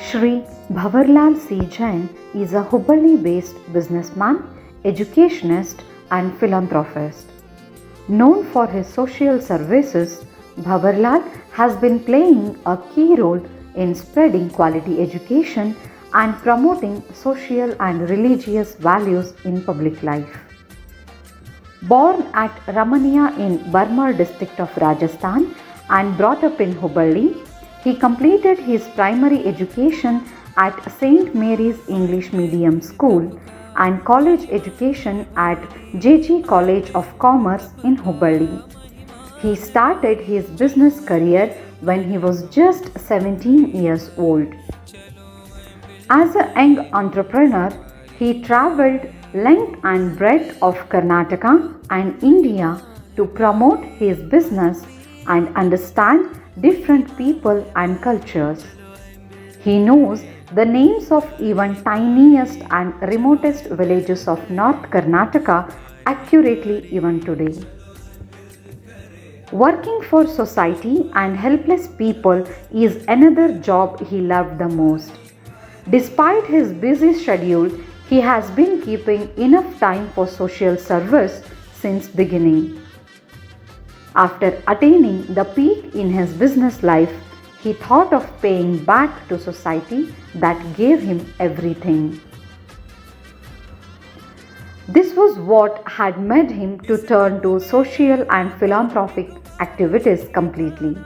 Shri Bhavarlal C. Jain is a Hubballi-based businessman, educationist and philanthropist. Known for his social services, Bhavarlal has been playing a key role in spreading quality education and promoting social and religious values in public life. Born at Ramaniya in Barmar district of Rajasthan and brought up in Hubballi, he completed his primary education at St. Mary's English Medium School and college education at JG College of Commerce in Hubballi. He started his business career when he was just 17 years old. As a young entrepreneur, he traveled length and breadth of Karnataka and India to promote his business and understand different people and cultures. He knows the names of even tiniest and remotest villages of North Karnataka accurately even today. Working for society and helpless people is another job he loved the most. Despite his busy schedule, he has been keeping enough time for social service since beginning. After attaining the peak in his business life, he thought of paying back to society that gave him everything. This was what had made him to turn to social and philanthropic activities completely.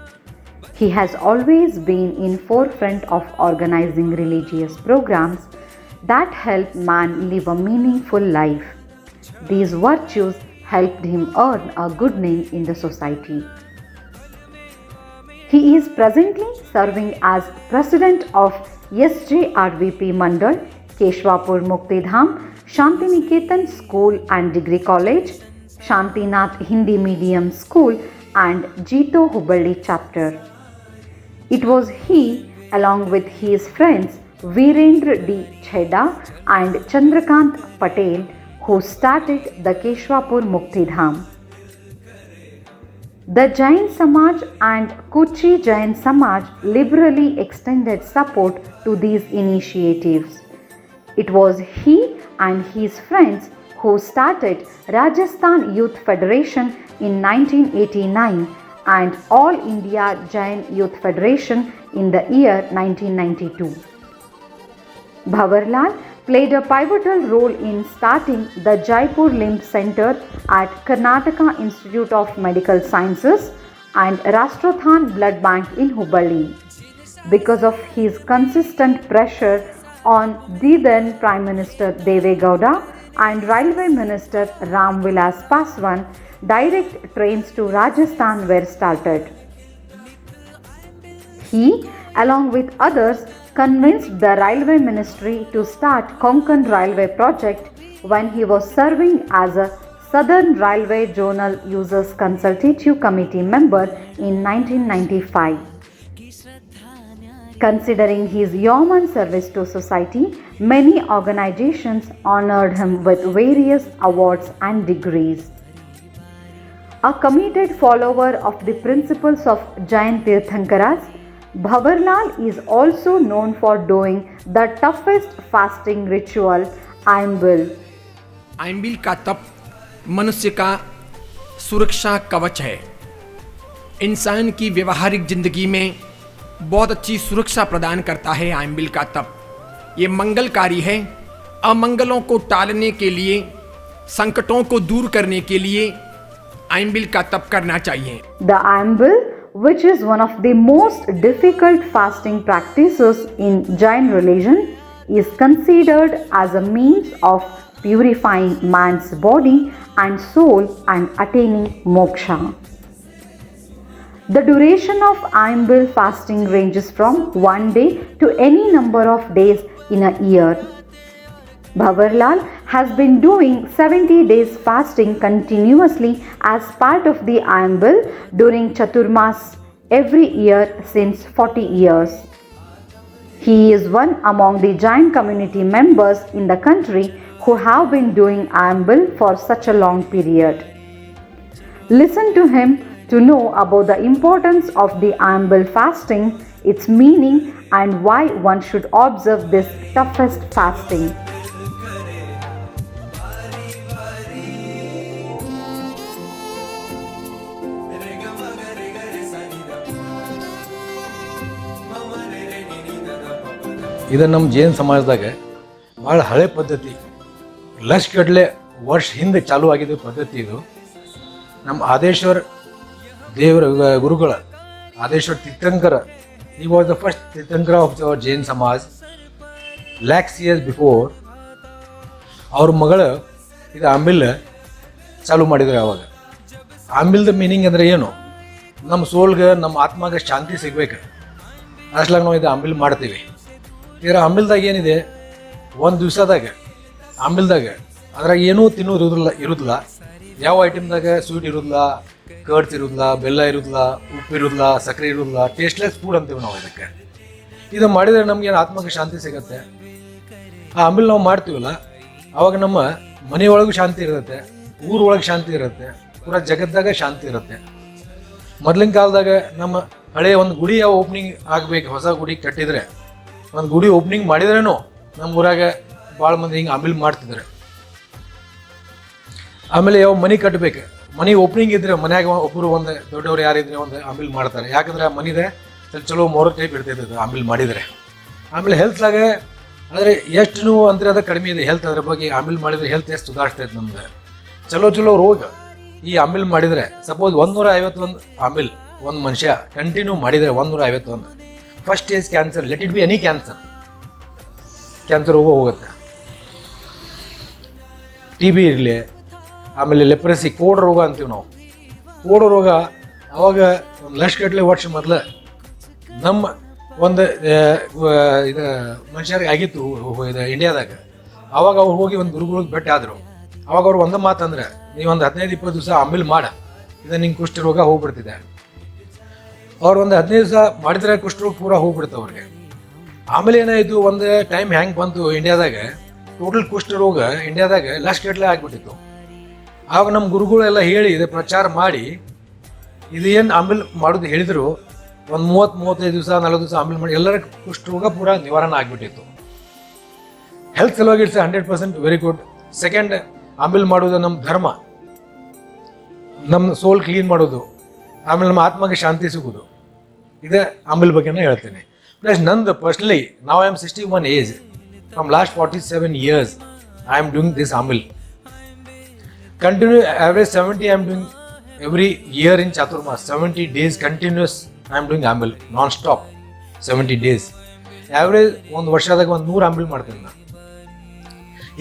He has always been in forefront of organizing religious programs that help man live a meaningful life. These virtues helped him earn a good name in the society. He is presently serving as president of SJRVP Mandal, Keshwapur Muktidham, Shantiniketan School and Degree College, Shantinath Hindi Medium School and Jito Hubballi chapter. It was he, along with his friends Virendra D. Chheda and Chandrakant Patel, who started the Keshwapur Muktidham. The Jain Samaj and Kuchi Jain Samaj liberally extended support to these initiatives. It was he and his friends who started Rajasthan Youth Federation in 1989 and All India Jain Youth Federation in the year 1992. Bhavarlal played a pivotal role in starting the Jaipur Limb Center at Karnataka Institute of Medical Sciences and Rashtrothan Blood Bank in Hubballi. Because of his consistent pressure on the then Prime Minister Deve Gowda and Railway Minister Ram Vilas Paswan, direct trains to Rajasthan were started. He, along with others, convinced the Railway Ministry to start Konkan Railway project when he was serving as a Southern Railway Zonal Users Consultative Committee member in 1995. Considering his yeoman service to society, many organizations honored him with various awards and degrees. A committed follower of the principles of Jain Tirthankaras, Bhavarlal is also known for doing the toughest fasting ritual, Aimbil. आइम्बिल का तप मनुष्य का सुरक्षा कवच है। इंसान की व्यवहारिक जिंदगी में बहुत अच्छी सुरक्षा प्रदान करता है आइम्बिल का तप। ये मंगलकारी है। अमंगलों को टालने के लिए, संकटों को दूर करने के लिए आइम्बिल का तप करना चाहिए। The Aimbil, which is one of the most difficult fasting practices in Jain religion, is considered as a means of purifying man's body and soul and attaining moksha. The duration of Aimbil fasting ranges from 1 day to any number of days in a year. Bhavarlal has been doing 70 days fasting continuously as part of the Aimbil during Chaturmas every year since 40 years. He is one among the Jain community members in the country who have been doing Aimbil for such a long period. Listen to him to know about the importance of the Aimbil fasting, its meaning and why one should observe this toughest fasting. ಇದು ನಮ್ಮ ಜೈನ ಸಮಾಜದಾಗ ಭಾಳ ಹಳೆ ಪದ್ಧತಿ, ಲಕ್ಷಗಟ್ಟಲೆ ವರ್ಷ ಹಿಂದೆ ಚಾಲೂ ಆಗಿದ್ದ ಪದ್ಧತಿ ಇದು. ನಮ್ಮ ಆದೇಶ್ವರ್ ದೇವರ ಗುರುಗಳ ಆದೇಶ್ವರ್ ತೀರ್ಥಂಕರ, he was the first Tirthankara of our Jain Samaj. lakhs years before ಅವ್ರ ಮಗಳು ಇದು ಆಂಬಿಲ್ ಚಾಲೂ ಮಾಡಿದ್ರು. ಅವಾಗ ಆಂಬಿಲ್ದ ಮೀನಿಂಗ್ ಅಂದರೆ ಏನು, ನಮ್ಮ ಸೋಲ್ಗೆ ನಮ್ಮ ಆತ್ಮಗೆ ಶಾಂತಿ ಸಿಗ್ಬೇಕು, ಅಷ್ಟಾಗ ನಾವು ಇದು ಆಂಬಿಲ್ ಮಾಡ್ತೀವಿ. ಇದರ ಆಂಬಿಲ್ದಾಗ ಏನಿದೆ, ಒಂದು ದಿವಸದಾಗ ಆಂಬಿಲ್ದಾಗ ಅದ್ರಾಗ ಏನೂ ತಿನ್ನೋದು ಇರೋದಿಲ್ಲ. ಯಾವ ಐಟಮ್ದಾಗ ಸ್ವೀಟ್ ಇರೋದಿಲ್ಲ, ಕರ್ಡ್ಸ್ ಇರೋದಿಲ್ಲ, ಬೆಲ್ಲ ಇರೋದಿಲ್ಲ, ಉಪ್ಪು ಇರೋದಿಲ್ಲ, ಸಕ್ಕರೆ ಇರೋದಿಲ್ಲ, ಟೇಸ್ಟ್ಲೆಸ್ ಫುಡ್ ಅಂತೀವಿ ನಾವು ಇದಕ್ಕೆ. ಇದು ಮಾಡಿದರೆ ನಮ್ಗೆ ಏನು ಆತ್ಮಕ್ಕೆ ಶಾಂತಿ ಸಿಗುತ್ತೆ. ಆ ಆಂಬಿಲ್ ನಾವು ಮಾಡ್ತೀವಲ್ಲ, ಅವಾಗ ನಮ್ಮ ಮನೆಯೊಳಗೂ ಶಾಂತಿ ಇರುತ್ತೆ, ಊರೊಳಗೆ ಶಾಂತಿ ಇರುತ್ತೆ, ಪೂರಾ ಜಗತ್ತಾಗ ಶಾಂತಿ ಇರುತ್ತೆ. ಮೊದಲಿನ ಕಾಲದಾಗ ನಮ್ಮ ಹಳೆಯ ಒಂದು ಗುಡಿ ಯಾವ ಓಪನಿಂಗ್ ಆಗಬೇಕು, ಹೊಸ ಗುಡಿ ಕಟ್ಟಿದರೆ, ಒಂದು ಗುಡಿ ಓಪನಿಂಗ್ ಮಾಡಿದ್ರೇನು ನಮ್ಮ ಊರಾಗ ಭಾಳ ಮಂದಿ ಹಿಂಗೆ ಆಂಬಿಲ್ ಮಾಡ್ತಿದ್ದಾರೆ. ಆಮೇಲೆ ಯಾವ ಮನೆ ಕಟ್ಟಬೇಕು, ಮನೆ ಓಪನಿಂಗ್ ಇದ್ರೆ ಮನ್ಯಾಗ ಒಬ್ಬರು ಒಂದು ದೊಡ್ಡವ್ರು ಯಾರಿದ್ರೆ ಒಂದು ಆಂಬಿಲ್ ಮಾಡ್ತಾರೆ. ಯಾಕಂದ್ರೆ ಆ ಮನಿದೆ ಚಲೋ ಮೋರ ಟೈಪ್ ಇರ್ತೈತೆ ಆಂಬಿಲ್ ಮಾಡಿದರೆ. ಆಮೇಲೆ ಹೆಲ್ತ್ದಾಗ ಆದರೆ ಎಷ್ಟು ನೋವು ಅಂದರೆ ಅದು ಕಡಿಮೆ ಇದೆ ಹೆಲ್ತ್. ಅದ್ರ ಬಗ್ಗೆ ಆಂಬಿಲ್ ಮಾಡಿದರೆ ಹೆಲ್ತ್ ಎಷ್ಟು ಸುಧಾರಿಸ್ತೈತೆ ನಮ್ದು. ಚಲೋ ರೋಗ ಈ ಆಂಬಿಲ್ ಮಾಡಿದರೆ, ಸಪೋಸ್ 151 ಆಂಬಿಲ್ ಒಂದು ಮನುಷ್ಯ ಕಂಟಿನ್ಯೂ ಮಾಡಿದರೆ 151, first stage cancer, let it be any cancer ಹೋಗುತ್ತೆ. ಟಿ ಬಿ ಇರಲಿ, ಆಮೇಲೆ ಲೆಪ್ರಸಿ, ಕೋಡ ರೋಗ ಅಂತೀವಿ ನಾವು. ಕೋಡ ರೋಗ ಅವಾಗ ಒಂದು ಲಕ್ಷಗಟ್ಟಲೆ ವರ್ಷ ಮೊದಲು ನಮ್ಮ ಒಂದು ಇದು ಮನುಷ್ಯರಿಗೆ ಆಗಿತ್ತು ಇದು ಇಂಡಿಯಾದಾಗ. ಅವಾಗ ಅವ್ರು ಹೋಗಿ ಒಂದು ಗುರುಗಳಿಗೆ ಭೇಟಿ ಆದರು. ಅವಾಗ ಅವ್ರು ಒಂದು ಮಾತಂದ್ರೆ, ನೀವೊಂದು 15-20 ದಿವಸ ಆಂಬಿಲ್ ಮಾಡ, ಇದು ನಿಂಗೆ ಕುಷ್ಠ ರೋಗ ಹೋಗ್ಬಿಡ್ತಿದೆ. ಅವ್ರು ಒಂದು 15 ದಿವಸ ಮಾಡಿದ್ರೆ ಕುಷ್ಠರೋಗ ಪೂರ ಹೋಗ್ಬಿಡ್ತು ಅವ್ರಿಗೆ. ಆಮೇಲೆ ಏನಾಯಿತು, ಒಂದು ಟೈಮ್ ಹ್ಯಾಂಗೆ ಬಂತು ಇಂಡಿಯಾದಾಗ, ಟೋಟಲ್ ಕುಷ್ಠರೋಗ ಇಂಡಿಯಾದಾಗ ಲಕ್ಷಗಟ್ಟಲೆ ಆಗಿಬಿಟ್ಟಿತ್ತು. ಆಗ ನಮ್ಮ ಗುರುಗಳೆಲ್ಲ ಹೇಳಿ ಇದು ಪ್ರಚಾರ ಮಾಡಿ, ಇದು ಏನು ಆಂಬಿಲ್ ಮಾಡೋದು ಹೇಳಿದ್ರು, ಒಂದು 30-35 ದಿವಸ 40 ದಿವಸ ಆಂಬಿಲ್ ಮಾಡಿ ಎಲ್ಲರ ಕುಷ್ಠರೋಗ ಪೂರ ನಿವಾರಣೆ ಆಗಿಬಿಟ್ಟಿತ್ತು. ಹೆಲ್ತ್ ಸಲುವಾಗಿ ಇಟ್ಸ್ 100% ವೆರಿ ಗುಡ್. ಸೆಕೆಂಡ್, ಆಂಬಿಲ್ ಮಾಡೋದು ನಮ್ಮ ಧರ್ಮ, ನಮ್ಮ ಸೋಲ್ ಕ್ಲೀನ್ ಮಾಡೋದು, ಆಮೇಲೆ ನಮ್ಮ ಆತ್ಮಗೆ ಶಾಂತಿ ಸಿಗೋದು. ಇದೇ ಆಂಬಿಲ್ ಬಗ್ಗೆನೇ ಹೇಳ್ತೀನಿ. ಪ್ಲಸ್ ನಂದು ಪರ್ಸ್ನಲಿ, ನಾವು I am 61 age, from last 47 years I am doing this Ayambil. Continue average 70 I am doing every year in Chaturmas. 70 days continuous I am doing ambil non-stop. 70 days. Average ಒಂದು ವರ್ಷದಾಗ ಒಂದು 100 ಆಂಬಿಲ್ ಮಾಡ್ತೀನಿ ನಾನು.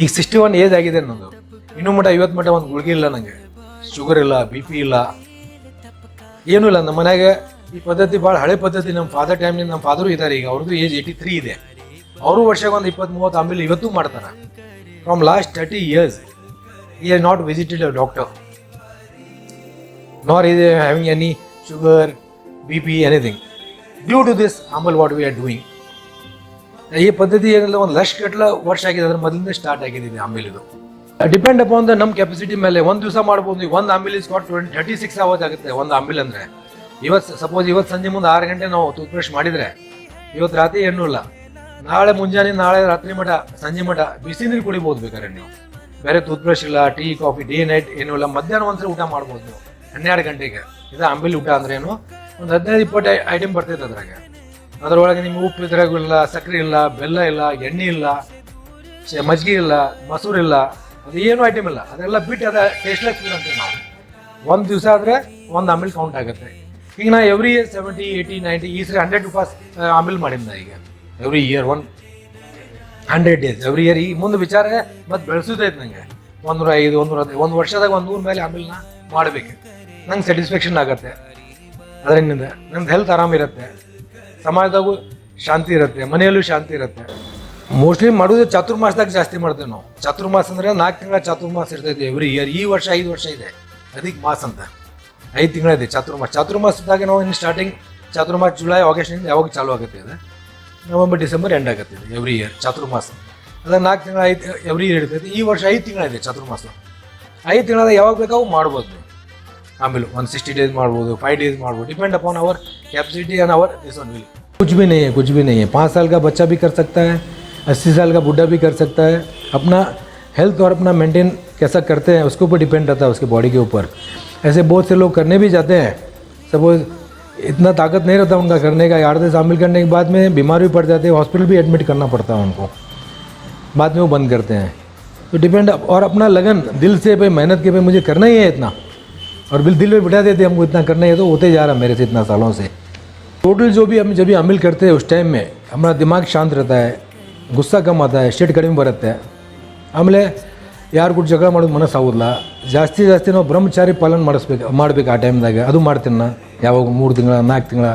ಈಗ 61 ಏಜ್ ಆಗಿದೆ ನಂದು. ಇನ್ನೂ ಮಟ್ಟ 50 ಮಟ್ಟ ಒಂದು ಗುಳಿಗೆ ಇಲ್ಲ ನನಗೆ, ಶುಗರ್ ಇಲ್ಲ, BP ಇಲ್ಲ, ಏನೂ ಇಲ್ಲ. ನಮ್ಮ ಮನ್ಯಾಗ ಈ ಪದ್ಧತಿ ಭಾಳ ಹಳೆ ಪದ್ಧತಿ. ನಮ್ಮ ಫಾದರ್ ಟೈಮ್ನಿಂದ, ನಮ್ಮ ಫಾದರು ಇದ್ದಾರೆ, ಈಗ ಅವ್ರದ್ದು ಏಜ್ 83 ಇದೆ. ಅವರು ವರ್ಷಕ್ಕೆ ಒಂದು 20-30 ಆಂಬಿಲ್ ಇವತ್ತು ಮಾಡ್ತಾರೆ. From last 30 years he has not visited a doctor, nor is he having any sugar, BP, anything. Due to this ambil what we are doing. ಈ ಪದ್ಧತಿ ಏನೆಲ್ಲ ಒಂದು ಲಕ್ಷಗಟ್ಟಲೆ ವರ್ಷ ಆಗಿದೆ, ಅದ್ರ ಮೊದಲಿಂದ ಸ್ಟಾರ್ಟ್ ಆಗಿದೆ ಇದು ಆಂಬಿಲ್. ಇದು ಡಿಪೆಂಡ್ ಅಪಾನ್ ದ ನಮ್ಮ ಕೆಪಾಸಿಟಿ ಮೇಲೆ. ಒಂದು ದಿವಸ ಮಾಡ್ಬೋದು. ಒಂದು ಆಂಬಿಲ್ ಇಸ್ ಕಾಟ್ 36 hours ಆಗುತ್ತೆ ಒಂದು ಆಂಬಿಲ್ ಅಂದರೆ. ಸಪೋಸ್ ಇವತ್ತು ಸಂಜೆ ಮುಂದೆ 6 ಗಂಟೆ ನಾವು ಟೂತ್ ಬ್ರಷ್ ಮಾಡಿದರೆ, ಇವತ್ತು ರಾತ್ರಿ ಏನೂ ಇಲ್ಲ, ನಾಳೆ ಮುಂಜಾನೆ, ನಾಳೆ ರಾತ್ರಿ ಮಠ, ಸಂಜೆ ಮಠ ಬಿಸಿ ನೀರು ಕುಡಿಬೋದು ಬೇಕಾದ್ರೆ ನೀವು. ಬೇರೆ ಟೂತ್ ಬ್ರಷ್ ಇಲ್ಲ, ಟೀ ಕಾಫಿ ಡೇ ನೈಟ್ ಏನೂ ಇಲ್ಲ. ಮಧ್ಯಾಹ್ನ ಒಂದ್ಸರಿ ಊಟ ಮಾಡ್ಬೋದು ನೀವು 12 ಗಂಟೆಗೆ. ಇದು ಆಂಬಿಲ್ ಊಟ ಅಂದ್ರೆ ಏನು, ಒಂದು 15-20 ಐಟಮ್ ಬರ್ತೈತೆ ಅದ್ರಾಗ. ಅದರೊಳಗೆ ನಿಮ್ಗೆ ಉಪ್ಪು ಇದ್ರಾಗಿಲ್ಲ, ಸಕ್ಕರೆ ಇಲ್ಲ, ಬೆಲ್ಲ ಇಲ್ಲ, ಎಣ್ಣೆ ಇಲ್ಲ, ಮಜ್ಜಿಗೆ ಇಲ್ಲ, ಮೊಸರು ಇಲ್ಲ, ಅದು ಏನು ಐಟಮ್ ಇಲ್ಲ. ಅದೆಲ್ಲ ಬಿಟ್ಟು ಅದ ಟೇಸ್ಟ್ಲೆಸ್ ಫುಡ್ ಅಂತೀವಿ ನಾವು. ಒಂದು ದಿವಸ ಆದರೆ ಒಂದು ಆಂಬಿಲ್ ಕೌಂಟ್ ಆಗುತ್ತೆ. ಈಗ ನಾ ಎವ್ರಿ ಇಯರ್ 70, 80, 90 ಈ ಸರಿ 100 ಉಪವಾಸ ಆಂಬಿಲ್ ಮಾಡಿದ್ನ. ಈಗ every year 100 days every year. ಈ ಮುಂದೆ ವಿಚಾರ ಮತ್ತೆ ಬೆಳೆಸೋದೈತೆ ನನಗೆ. 105, 110, ಒಂದು ವರ್ಷದಾಗ 100 ಮೇಲೆ ಆಂಬಿಲ್ನ ಮಾಡಬೇಕು. ನಂಗೆ ಸ್ಯಾಟಿಸ್ಫ್ಯಾಕ್ಷನ್ ಆಗುತ್ತೆ ಅದರಿಂದ. ನಂದು ಹೆಲ್ತ್ ಆರಾಮಿರುತ್ತೆ, ಸಮಾಜದಾಗೂ ಶಾಂತಿ ಇರುತ್ತೆ, ಮನೆಯಲ್ಲೂ ಶಾಂತಿ ಇರುತ್ತೆ. ಮೋಸ್ಟ್ಲಿ ಮಾಡೋದು ಚಾತುರ್ಮಾಸದಾಗ ಜಾಸ್ತಿ ಮಾಡ್ತೇವೆ ನಾವು. ಚಾತುರ್ಮಾಸ ಅಂದರೆ 4 ತಿಂಗಳ ಚಾತುರ್ಮಾಸ ಇರ್ತೈತೆ ಎವ್ರಿ ಇಯರ್. ಈ ವರ್ಷ 5 ವರ್ಷ ಇದೆ ಅಧಿಕ ಮಾಸ ಅಂತ, 5 ತಿಂಗಳಿದೆ ಚಾತುರ್ಮಾಸ. ಚಾತುರ್ಮಾಸದಾಗ ನಾವು ಇನ್ನು ಸ್ಟಾರ್ಟಿಂಗ್ ಚಾತುರ್ಮಾಸ ಜುಲೈ ಆಗಸ್ಟ್ನಿಂದ ಯಾವಾಗ ಚಾಲು ಆಗುತ್ತೆ ಇದೆ, ನವಂಬರ್ ಡಿಸೆಂಬರ್ ಎಂಡ್ ಆಗುತ್ತೆ ಇದು ಎವ್ರಿ ಇಯರ್ ಚಾತುರ್ಮಾಸ. ಅದ 4 ತಿಂಗಳ 5 ಎವ್ರಿ ಇಯರ್ ಇರ್ತೈತೆ. ಈ ವರ್ಷ 5 ತಿಂಗಳಿದೆ ಚಾತುರ್ಮಾಸ. 5 ತಿಂಗಳಾದ ಯಾವಾಗ ಬೇಕಾವು ಮಾಡ್ಬೋದು ನೀವು ಆಮೇಲೆ. 160 days ಮಾಡ್ಬೋದು, 5 days ಮಾಡ್ಬೋದು, ಡಿಪೆಂಡ್ ಅಪಾನ್ ಅವರ್ ಕ್ಯಾಪಾಸಿಟಿ ಆ್ಯಂಡ್ ಅವರ್ ದಿಸ್ ಒನ್ ವಿಲ್. कुछ भी नहीं है, कुछ भी नहीं है। 5 साल का बच्चा भी कर सकता है, 80 साल का बूढ़ा भी कर सकता है। अपना हेल्थ और अपना मेंटेन कैसा करते हैं उसके ऊपर डिपेंड रहता है, उसके बॉडी के ऊपर। ऐसे बहुत से लोग करने भी जाते हैं, सपोज इतना ताकत नहीं रहता उनका करने का, 8 दिन शामिल करने के बाद में बीमार भी पड़ जाते हैं, हॉस्पिटल भी एडमिट करना पड़ता है उनको, बाद में वो बंद करते हैं। तो डिपेंड, और अपना लगन दिल से भाई मेहनत के भाई मुझे करना ही है इतना, और दिल में बिठा देते हमको इतना करना ही है, तो होते जा रहा मेरे से इतना सालों से। टोटल जो भी हम जब भी अमिल करते हैं उस टाइम में हमारा दिमाग शांत रहता है, गुस्सा कम आता है, ಸಿಟ್ಟು ಕಡಿಮೆ ಬರುತ್ತೆ। ಆಮೇಲೆ ಯಾರು ಕೂಡ ಜಗಳ ಮಾಡೋದು ಮನಸ್ಸಾಗೋದಿಲ್ಲ। ಜಾಸ್ತಿ ನಾವು ಬ್ರಹ್ಮಚಾರಿ ಪಾಲನೆ ಮಾಡಬೇಕು ಆ ಟೈಮ್ದಾಗ, ಅದು ಮಾಡ್ತೀನಿ ನಾ। ಯಾವಾಗ 3 ತಿಂಗಳ 4 ತಿಂಗಳ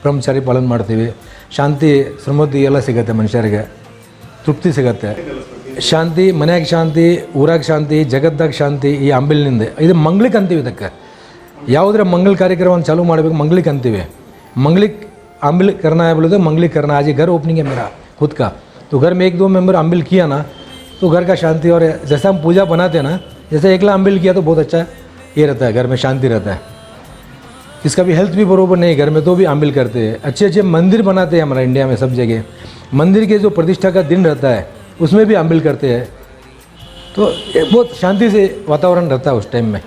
ಬ್ರಹ್ಮಚಾರಿ ಪಾಲನೆ ಮಾಡ್ತೀವಿ। ಶಾಂತಿ ಸಮೃದ್ಧಿ ಎಲ್ಲ ಸಿಗುತ್ತೆ, ಮನುಷ್ಯರಿಗೆ ತೃಪ್ತಿ ಸಿಗುತ್ತೆ। ಶಾಂತಿ, ಮನ್ಯಾಗ ಶಾಂತಿ, ಊರಾಗ ಶಾಂತಿ, ಜಗತ್ತಾಗ ಶಾಂತಿ ಈ ಅಂಬಿಲಿನಿಂದ। ಇದು ಮಂಗ್ಲಿಕ್ ಅಂತೀವಿ ಇದಕ್ಕೆ। ಯಾವುದರ मंगल ಕಾರ್ಯಕ್ರಮ ಚಾಲೂ ಮಾಡಬೇಕು मंगलिक ಅಂತೀವಿ। मंगलिक अम्बिल करना है बोले तो मंगलिक करना। आज ये घर ओपनिंग है मेरा खुद का, तो घर में 1-2 मेंबर अम्बिल किया ना तो घर का शांति, और जैसा हम पूजा बनाते हैं ना, जैसे एकला अम्बिल किया तो बहुत अच्छा ये रहता है, घर में शांति रहता है। इसका भी हेल्थ भी बरोबर नहीं घर में तो भी अम्बिल करते हैं। अच्छे मंदिर बनाते हैं हमारा इंडिया में सब जगह। मंदिर के जो प्रतिष्ठा का दिन रहता है उसमें भी अम्बिल करते हैं, तो बहुत शांति से वातावरण रहता है उस टाइम में।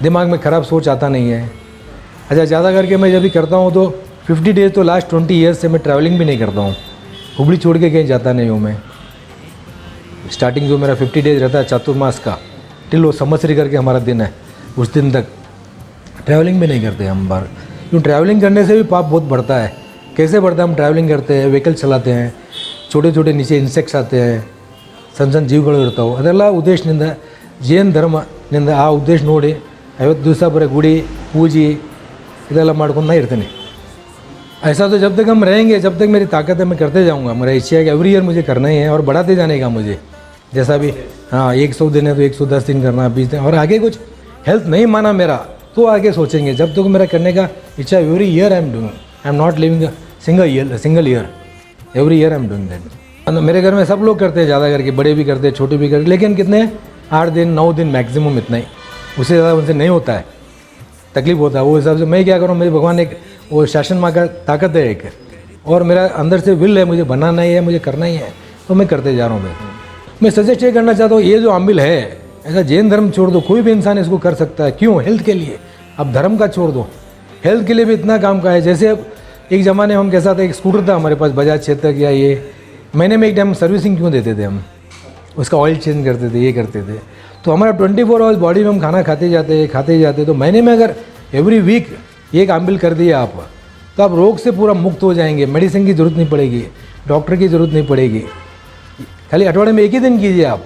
दिमाग में ख़राब सोच आता नहीं है। अच्छा, ज़्यादा करके मैं जब भी करता हूँ तो 50 डेज़ तो लास्ट 20 ईयर्स से मैं ट्रैवलिंग भी नहीं करता हूँ। हुबली छोड़ के कहीं जाता नहीं हूँ मैं। स्टार्टिंग जो मेरा 50 डेज़ रहता है चातुर्मास का, टिल वो संवत्सरी करके हमारा दिन है, उस दिन तक ट्रैवलिंग भी नहीं करते हम बाहर। क्यों? ट्रैवलिंग करने से भी पाप बहुत बढ़ता है। कैसे बढ़ता है? हम ट्रैवलिंग करते हैं, व्हीकल चलाते हैं, छोटे छोटे नीचे इंसेक्ट्स आते हैं, ಸಣ್ಣ ಜೀವಗಳು ಇರ್ತಾವೆ। ಅದೆಲ್ಲ ಉದ್ದೇಶದಿಂದ ಜೈನ ಧರ್ಮದಿಂದ ಆ ಉದ್ದೇಶ ನೋಡಿ 50 ದಿವಸ ಬರೀ ಗುಡಿ ಪೂಜೆ ಇದೆಲ್ಲ ಮಾಡ್ಕೊಂಡು ನಾ ಇರ್ತೀನಿ। ऐसा तो जब तक हम रहेंगे, जब तक मेरी ताकत है मैं करते जाऊँगा। मेरा इच्छा है कि एवरी ईयर मुझे करना ही है और बढ़ाते जाने का मुझे। जैसा भी 100 दिन है तो 110 दिन करना, 20 दिन, और आगे कुछ हेल्थ नहीं माना मेरा तो आगे सोचेंगे। जब तक मेरा करने का इच्छा, every year I am doing, I am not living single year, every year I am doing that. मेरे घर में सब लोग करते हैं, ज़्यादा करके बड़े भी करते हैं, छोटे भी करते हैं, लेकिन कितने 8 दिन 9 दिन मैक्सिमम, इतना ही, उससे ज़्यादा उनसे नहीं होता है, तकलीफ होता है। वो हिसाब से मैं क्या करूँ, मेरे भगवान एक वो शासन माँ का ताकत है एक, और मेरा अंदर से विल है, मुझे बनाना ही है, मुझे करना ही है, तो मैं करते जा रहा हूँ। मैं सजेस्ट ये करना चाहता हूँ, ये जो अम्बिल है, ऐसा जैन धर्म छोड़ दो, कोई भी इंसान इसको कर सकता है। क्यों? हेल्थ के लिए। अब धर्म का छोड़ दो, हेल्थ के लिए भी इतना काम का है। जैसे अब एक ज़माने में हम कैसा था, एक स्कूटर था हमारे पास, बजाज चेतक या ये, महीने में एक टाइम सर्विसिंग क्यों देते थे हम, उसका ऑयल चेंज करते थे, ये करते थे। तो हमारा 24 आवर्स बॉडी में हम खाना खाते जाते, तो महीने में अगर एवरी वीक एक अम्बिल कर दिया आप, तो आप रोग से पूरा मुक्त हो जाएंगे। मेडिसिन की ज़रूरत नहीं पड़ेगी, डॉक्टर की ज़रूरत नहीं पड़ेगी। खाली अठवाडिये में एक ही दिन कीजिए आप,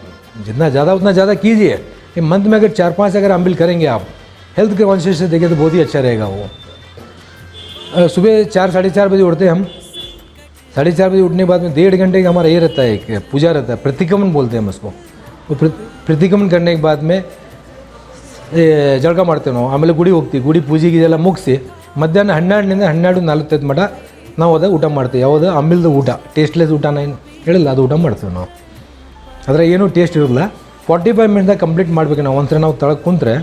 जितना ज़्यादा उतना ज़्यादा कीजिए। कि मंथ में अगर 4-5 अगर अम्बिल करेंगे आप, हेल्थ के कॉन्शियस से देखें तो बहुत ही अच्छा रहेगा वो। सुबह 4-4:30 बजे उठते हम, 4:30 बजे उठने के बाद में 1.5 घंटे का हमारा ये रहता है, एक पूजा रहता है, प्रतिक्रमण बोलते हैं हम उसको। वो प्रतिक्रमण करने के बाद में ಜಳಕ ಮಾಡ್ತೇವೆ ನಾವು। ಆಮೇಲೆ ಗುಡಿ ಹೋಗ್ತೀವಿ, ಗುಡಿ ಪೂಜೆಗೆ ಇದೆಲ್ಲ ಮುಗಿಸಿ ಮಧ್ಯಾಹ್ನ 12 12:45 ಮಟ ನಾವು ಅದ ಊಟ ಮಾಡ್ತೀವಿ। ಯಾವುದು? ಅಮ್ಮಿಲ್ದ ಊಟ, ಟೇಸ್ಟ್ಲೆಸ್ ಊಟ ಏನು ಹೇಳಿಲ್ಲ, ಅದು ಊಟ ಮಾಡ್ತೀವಿ ನಾವು। ಅದರ ಏನೂ ಟೇಸ್ಟ್ ಇರೋಲ್ಲ। 45 ಮಿನಿಟ್ದಾಗ ಕಂಪ್ಲೀಟ್ ಮಾಡಬೇಕು ನಾವು। ಒಂದ್ಸರಿ ನಾವು ತಳಗೆ ಕುಂತ್ರೆ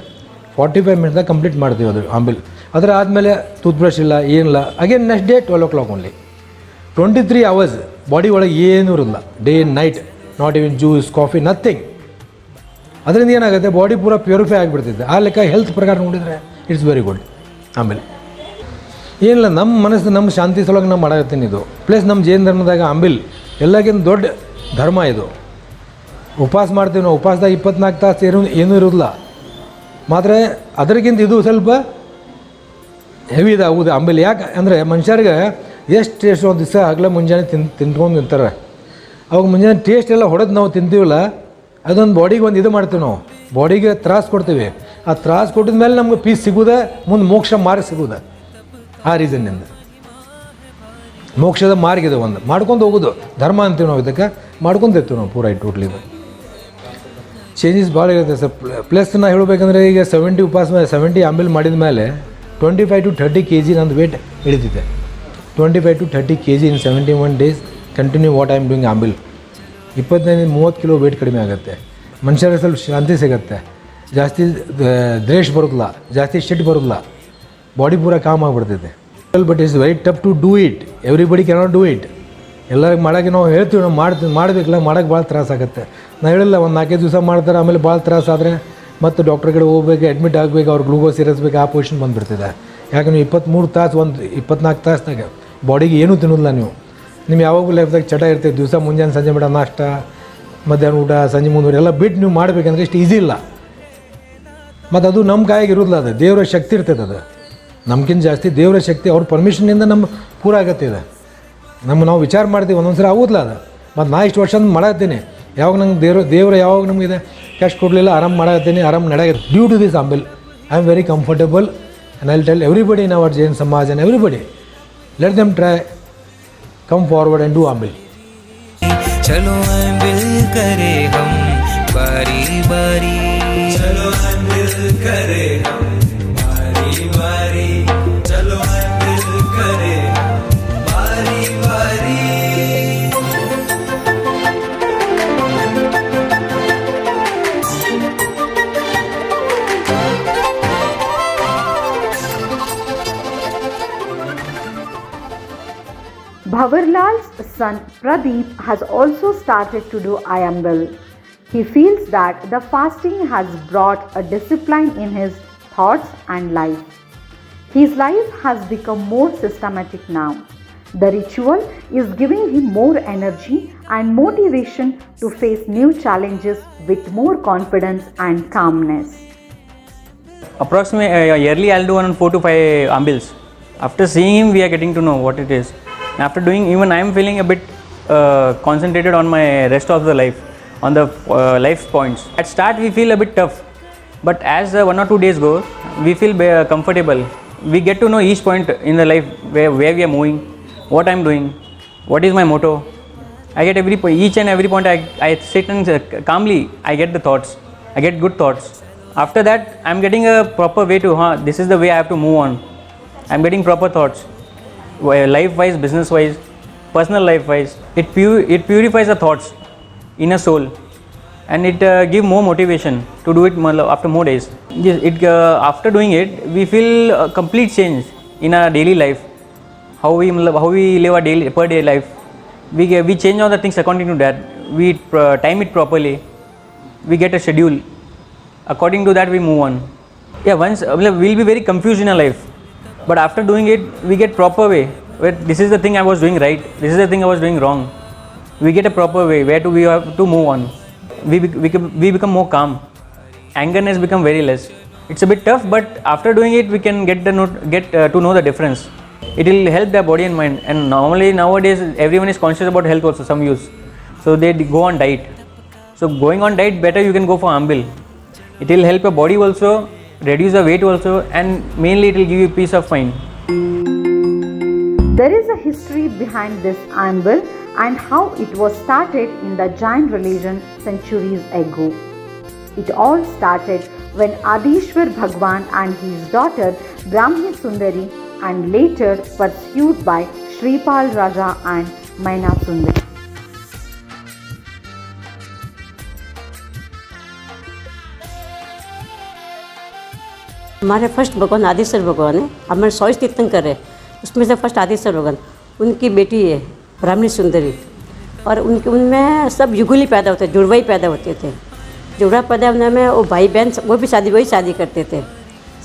45 ಮಿನಿಟ್ದಾಗ ಕಂಪ್ಲೀಟ್ ಮಾಡ್ತೀವಿ ಅದು ಆಂಬಿಲ್। ಅದರ ಆದಮೇಲೆ ಟೂತ್ ಬ್ರಷ್ ಇಲ್ಲ, ಏನಿಲ್ಲ। Again next day 12 o'clock only, 23 hours body ಒಳಗೆ ಏನೂ ಇರೋಲ್ಲ, day and night, not even juice coffee nothing. ಅದರಿಂದ ಏನಾಗುತ್ತೆ, ಬಾಡಿ ಪೂರ ಪ್ಯೂರಿಫೈ ಆಗಿಬಿಡ್ತಿದೆ। ಆ ಲೆಕ್ಕ ಹೆಲ್ತ್ ಪ್ರಕಾರ ನೋಡಿದರೆ ಇಟ್ಸ್ ವೆರಿ ಗುಡ್। ಆಮೇಲೆ ಏನಿಲ್ಲ, ನಮ್ಮ ಮನಸ್ಸು ನಮ್ಮ ಶಾಂತಿ ಸಲುವಾಗಿ ನಾವು ಮಾಡಾಕತ್ತೀನಿ ಇದು। ಪ್ಲಸ್ ನಮ್ಮ ಜೈನ ಧರ್ಮದಾಗ ಅಂಬಿಲ್ ಎಲ್ಲಕ್ಕಿಂತ ದೊಡ್ಡ ಧರ್ಮ ಇದು। ಉಪವಾಸ ಮಾಡ್ತೀವಿ ನಾವು, ಉಪವಾಸದಾಗ 24 ತಾಸು ಏನೂ ಇರೋದಿಲ್ಲ। ಮಾತ್ರ ಅದಕ್ಕಿಂತ ಇದು ಸ್ವಲ್ಪ ಹೆವಿ ಇದಾಗುವುದು ಅಂಬಿಲ್। ಯಾಕೆ ಅಂದರೆ ಮನುಷ್ಯರಿಗೆ ಎಷ್ಟು ಟೇಸ್ಟ್ ಒಂದು ದಿವಸ ಆಗಲೇ ಮುಂಜಾನೆ ತಿಂದ್ಕೊಂಡು ನಿಂತಾರೆ, ಅವಾಗ ಮುಂಜಾನೆ ಟೇಸ್ಟ್ ಎಲ್ಲ ಹೊಡೆದು ನಾವು ತಿಂತೀವಲ್ಲ, ಅದೊಂದು ಬಾಡಿಗೆ ಒಂದು ಇದು ಮಾಡ್ತೀವಿ ನಾವು, ಬಾಡಿಗೆ ತ್ರಾಸು ಕೊಡ್ತೀವಿ। ಆ ತ್ರಾಸು ಕೊಟ್ಟಿದ ಮೇಲೆ ನಮ್ಗೆ ಪೀಸ್ ಸಿಗೋದೆ, ಮುಂದೆ ಮೋಕ್ಷ ಮಾರ್ಗ ಸಿಗೋದೆ। ಆ ರೀಸನ್ನಿಂದ ಮೋಕ್ಷದ ಮಾರ್ಗ ಇದೆ, ಒಂದು ಮಾಡ್ಕೊಂಡು ಹೋಗೋದು ಧರ್ಮ ಅಂತೀವಿ ನಾವು, ಇದಕ್ಕೆ ಮಾಡ್ಕೊಂಡು ಇರ್ತೀವಿ ನಾವು ಪೂರ ಟೋಟ್ಲಿ। ಇದು ಚೇಂಜಸ್ ಭಾಳ ಇರುತ್ತೆ ಸರ್। ಪ್ಲಸ್ ನಾ ಹೇಳಬೇಕಂದ್ರೆ ಈಗ 70 ಉಪವಾಸ 70 ಅಂಬಿಲ್ ಮಾಡಿದ ಮೇಲೆ 25 to 30 kg ನಂದು ವೇಟ್ ಇಳಿತಿದೆ। 25 to 30 kg ಇನ್ 71 days continue what I am doing Ayambil. 25-30 kilo weight ಕಡಿಮೆ ಆಗುತ್ತೆ, ಮನುಷ್ಯರಿಗೆ ಸ್ವಲ್ಪ ಶಾಂತಿ ಸಿಗುತ್ತೆ, ಜಾಸ್ತಿ ದ್ವೇಷ ಬರೋದಿಲ್ಲ, ಜಾಸ್ತಿ ಸಿಟ್ಟು ಬರೋದಿಲ್ಲ, ಬಾಡಿ ಪೂರ ಕಾಮ್ ಆಗಿಬಿಡ್ತೈತೆ। But it's very tough to do it. Everybody cannot do it. ಎಲ್ಲರಿಗೆ ಮಾಡೋಕ್ಕೆ ನಾವು ಹೇಳ್ತೀವಿ, ನಾವು ಮಾಡಬೇಕಲ್ಲ, ಮಾಡೋಕ್ಕೆ ಭಾಳ ತ್ರಾಸಾಗುತ್ತೆ. ನಾನು ಹೇಳಿಲ್ಲ, ಒಂದು 4-5 ದಿವಸ ಮಾಡ್ತಾರೆ, ಆಮೇಲೆ ಭಾಳ ತ್ರಾಸಾದರೆ ಮತ್ತು ಡಾಕ್ಟ್ರ್ ಕಡೆ ಹೋಗ್ಬೇಕು, ಅಡ್ಮಿಟ್ ಆಗಬೇಕು, ಅವ್ರು ಗ್ಲೂಕೋಸ್ ಇರಿಸ್ಬೇಕು, ಆ ಪೊಸಿಷನ್ ಬಂದುಬಿಡ್ತಿದೆ. ಯಾಕೆ ನೀವು 23 ತಾಸು 24 ತಾಸ್ನಾಗ ಬಾಡಿಗೆ ಏನೂ ತಿನ್ನೋದಿಲ್ಲ ನೀವು. ನಿಮ್ಮ ಯಾವಾಗಲೂ ಲೈಫ್ದಾಗ ಚಟ ಇರ್ತದೆ. ದಿವಸ ಮುಂಜಾನೆ ಸಂಜೆ ಬಿಡ ನಾಷ್ಟ, ಮಧ್ಯಾಹ್ನ ಊಟ, ಸಂಜೆ ಮುಂದುವರೆ ಎಲ್ಲ ಬಿಟ್ಟು ನೀವು ಮಾಡಬೇಕಂದ್ರೆ ಇಷ್ಟು ಈಸಿ ಇಲ್ಲ. ಮತ್ತು ಅದು ನಮ್ಮ ಕೈಯಾಗಿ ಇರೋದಿಲ್ಲ. ಅದು ದೇವರ ಶಕ್ತಿ ಇರ್ತದೆ. ಅದು ನಮ್ಗಿಂತ ಜಾಸ್ತಿ ದೇವರ ಶಕ್ತಿ ಅವ್ರ ಪರ್ಮಿಷನ್ನಿಂದ ನಮ್ಮ ಪೂರ ಆಗತ್ತೆ. ಇದೆ ನಾವು ವಿಚಾರ ಮಾಡ್ತೀವಿ, ಒಂದೊಂದು ಸರಿ ಆಗೋದಿಲ್ಲ ಅದು. ಮತ್ತು ನಾ ಇಷ್ಟು ವರ್ಷ ಮಾಡತ್ತೀನಿ, ಯಾವಾಗ ನಂಗೆ ದೇವರು ಯಾವಾಗ ನಮಗಿದೆ ಕ್ಯಾಶ್ ಕೊಡಲಿಲ್ಲ, ಆರಾಮ್ ಮಾಡತ್ತೀನಿ, ಆರಾಮ್ ನಡೆಯುತ್ತೆ. Due to this Ayambil I am very comfortable and I will tell everybody in our Jain Samaj and everybody, let them try, come forward and do Ayambil. चलो आमिल करे हम बारी बारी, चलो आमिल करे हम बारी बारी, चलो आमिल करे हम बारी बारी. Bhavarlal's son Pradeep has also started to do Ayambil. He feels that the fasting has brought a discipline in his thoughts and life. His life has become more systematic now. The ritual is giving him more energy and motivation to face new challenges with more confidence and calmness. Approximately yearly I'll do around 4 to 5 ambils. After seeing him, we are getting to know what it is. After doing, even I am feeling a bit concentrated on my rest of the life, on the life points. At start we feel a bit tough, but as 1 or 2 days go, we feel comfortable. We get to know each point in the life, where we are moving, what I am doing, what is my motto. I get each and every point. I sit and calmly I get the thoughts, I get good thoughts. After that I am getting a proper way to, this is the way I have to move on. I am getting proper thoughts, life wise, business wise, personal life wise. It purifies the thoughts in a soul, and it give more motivation to do it after more days. Yes, after doing it we feel a complete change in our daily life. How we live our daily per day life, we change all the things according to that. We time it properly, we get a schedule, according to that we move on. Once we'll be very confused in our life, but after doing it we get proper way, where this is the thing I was doing right, this is the thing I was doing wrong. We get a proper way where we have to move on. We become more calm. Angerness become very less. It's a bit tough, but after doing it we can get to know the difference. It will help their body and mind. And normally nowadays everyone is conscious about health also, some youth, so they go on diet. So going on diet, better you can go for Ambil. It will help your body also, reduce the weight also, and mainly it will give you peace of mind. There is a history behind this Ayambil and how it was started in the Jain religion centuries ago. It all started when Adishwar Bhagwan and his daughter Brahmi Sundari, and later pursued by Shripal Raja and Maina Sundari. हमारे first भगवान आदिश्वर भगवान है, हमारे 100 तीर्थंकर है, उसमें से first Adishwar भगवान, उनकी बेटी है ब्राह्मणी सुंदरी, और उनमें सब युगली पैदा होते, जुड़वा ही पैदा होते थे। जुड़वा पैदा होने में वो भाई बहन वो भी वही शादी करते थे।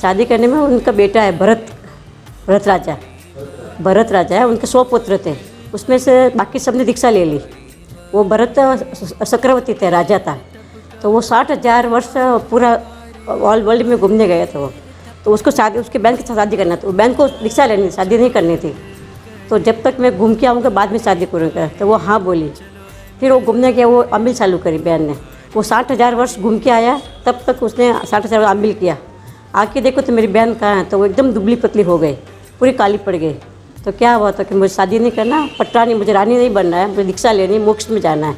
शादी करने में उनका बेटा है भरत राजा है, उनके 100 पुत्र थे, उसमें से बाकी सब ने दीक्षा ले ली। वो भरत चक्रवर्ती थे, राजा था, तो वो 60,000 वर्ष पूरा ऑल वर्ल्ड में घूमने गए थे वो। तो उसको उसके बहन के साथ शादी करना था, वो बहन को दीक्षा लेनी, शादी नहीं करनी थी। तो जब तक मैं घूम के आऊँगा बाद में शादी करूँगा, तो वो हाँ बोली। फिर वो घूमने गया, वो अमिल चालू करी बहन ने। वो 60,000 वर्ष घूम के आया, तब तक उसने 60,000 अमिल किया। आके देखो तो मेरी बहन कहाँ है, तो वो एकदम दुबली पतली हो गई, पूरी काली पड़ गई। तो क्या हुआ था कि मुझे शादी नहीं करना, पटरानी, मुझे रानी नहीं बनना है, मुझे दीक्षा लेनी, मोक्ष में जाना है।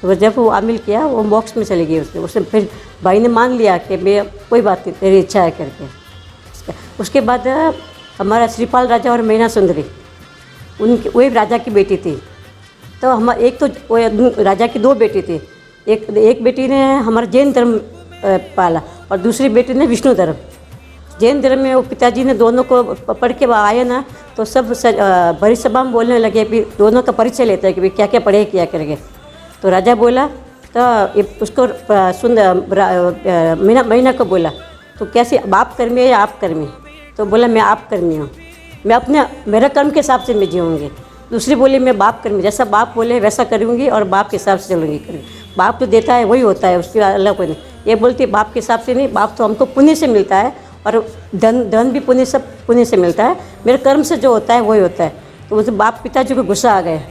तो जब वो अमिल किया, वो मोक्ष में चली गई। उसने फिर भाई ने मान लिया कि मैं कोई बात नहीं, तेरी इच्छा है करके। उसके बाद हमारा श्रीपाल राजा और मैना सुंदरी, उनकी वही राजा की बेटी थी। तो हम एक तो राजा की 2 बेटी थी, एक बेटी ने हमारा जैन धर्म पाला और दूसरी बेटी ने विष्णु धर्म। जैन धर्म में वो पिताजी ने दोनों को पढ़ के आए ना, तो सब बड़ी सभा में बोलने लगे, भी दोनों का परिचय लेते हैं कि भाई क्या क्या पढ़े क्या करेंगे। तो राजा बोला तो उसको मीना को बोला तो कैसे बाप कर्मी है या आप कर्मी? तो बोला मैं आप कर्मी हूँ, मैं अपने मेरे कर्म के हिसाब से मैं जीऊँगी। दूसरी बोली मैं बाप कर्मी, जैसा बाप बोले वैसा करूँगी और बाप के हिसाब से चलूँगी करूँगी। बाप जो देता है वही होता है, उसके अल्लाह कोई नहीं। ये बोलती है बाप के हिसाब से नहीं, बाप तो हमको पुण्य से मिलता है और धन भी पुण्य, सब पुण्य से मिलता है, मेरे कर्म से जो होता है वही होता है। तो उस बाप पिताजी को गुस्सा आ गया,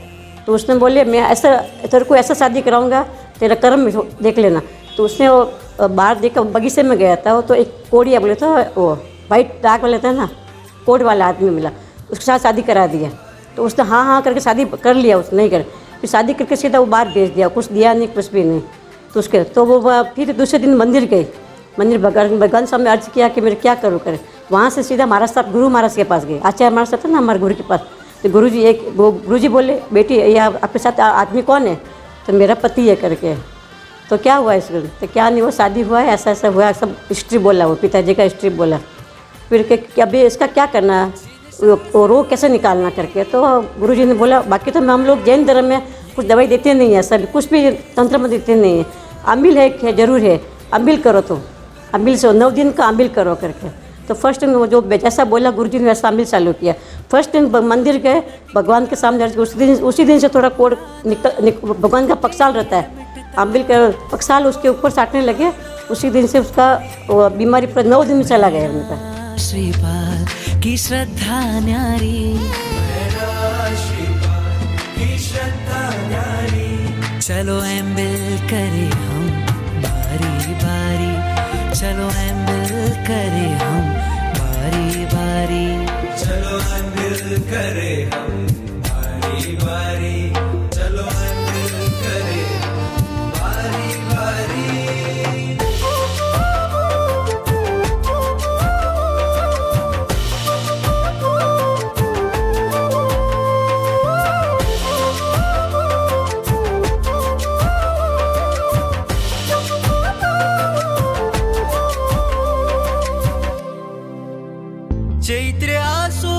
तो उसने बोले मैं ऐसा तेरे को ऐसा शादी कराऊंगा, तेरा कर्म देख लेना। तो उसने वो बाहर देखा, बगीचे में गया था वो, तो एक कोड़िया बोले था, वो वाइट दाग वाला था ना, कोट वाला आदमी मिला, उसके साथ शादी करा दिया। तो उसने हाँ हाँ करके शादी कर लिया, उसने नहीं कर, फिर शादी करके सीधा वो बाहर भेज दिया, कुछ दिया नहीं, कुछ भी नहीं। तो उसके तो वो फिर दूसरे दिन मंदिर गई, मंदिर भगवान साहब ने अर्ज किया कि मेरे क्या करूँ करें। वहाँ से सीधा महाराज साहब, गुरु महाराज के पास गए, आचार्य महाराज साहब था ना हमारे गुरु के पास। तो गुरु जी बोले बेटी ये आपके साथ आदमी कौन है? तो मेरा पति है करके। तो क्या हुआ इसको? तो क्या नहीं, वो शादी हुआ है, ऐसा ऐसा हुआ, सब हिस्ट्री बोला, वो पिताजी का हिस्ट्री बोला। फिर कि अभी इसका क्या करना है, वो रोग कैसे निकालना करके। तो गुरुजी ने बोला बाकी तो हम लोग जैन धर्म में कुछ दवाई देते नहीं है, सब कुछ भी तंत्र में देते नहीं है। अम्बिल है जरूर है, अम्बिल करो, तो अम्बिल से 9 दिन का अम्बिल करो करके। तो फर्स्ट दिन वो जो जैसा बोला गुरुजी ने वैसा अम्बिल चालू किया। फर्स्ट दिन मंदिर गए, भगवान के सामने उसी दिन से थोड़ा कोड भगवान का पक्षाल रहता है, अम्बिल का पक्षाल उसके ऊपर साटने लगे। उसी दिन से उसका बीमारी पर 9 दिन में चला गया उनका। श्रीपाद की श्रद्धा न्यारी, चलो एम्बिल करे हम बारी बारी, चलो एम्बिल करे हम बारी बारी, चलो एम्बिल करे हम बारी बारी, चलो एम्बिल करे हम बारी बारी। चैत्र आसो